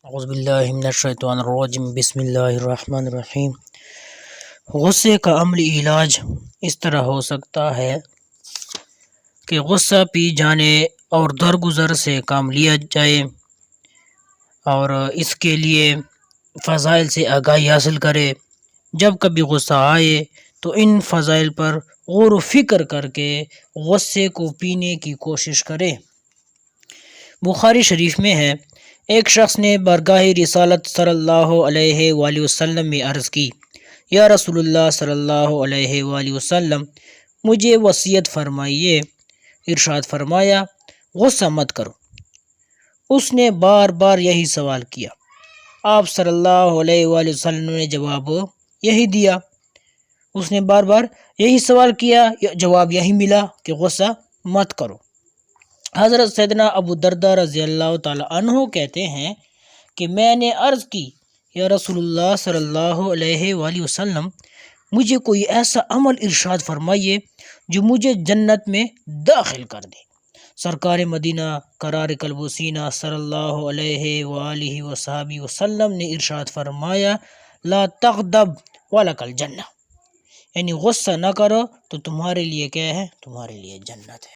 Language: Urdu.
اعوذ باللہ من الشیطان الرجیم بسم اللہ الرحمن الرحیم۔ غصے کا عملی علاج اس طرح ہو سکتا ہے کہ غصہ پی جانے اور درگزر سے کام لیا جائے اور اس کے لیے فضائل سے آگاہی حاصل کرے۔ جب کبھی غصہ آئے تو ان فضائل پر غور و فکر کر کے غصے کو پینے کی کوشش کرے۔ بخاری شریف میں ہے، ایک شخص نے بارگاہ رسالت صلی اللہ علیہ وآلہ وسلم میں عرض کی، یا رسول اللہ صلی اللہ علیہ وآلہ وسلم، مجھے وصیت فرمائیے۔ ارشاد فرمایا، غصہ مت کرو۔ اس نے بار بار یہی سوال کیا۔ آپ صلی اللہ علیہ وآلہ وسلم نے جواب یہی دیا۔ اس نے بار بار یہی سوال کیا، جواب یہی ملا کہ غصہ مت کرو۔ حضرت سیدنا ابو درداء رضی اللہ تعالی عنہ کہتے ہیں کہ میں نے عرض کی، یا رسول اللہ صلی اللہ علیہ وآلہ وسلم، مجھے کوئی ایسا عمل ارشاد فرمائیے جو مجھے جنت میں داخل کر دے۔ سرکار مدینہ قرار قلب و سینہ صلی اللہ علیہ وآلہ وصحبہ وسلم نے ارشاد فرمایا، لا تغضب ولک الجنہ، یعنی غصہ نہ کرو تو تمہارے لیے کیا ہے؟ تمہارے لیے جنت ہے۔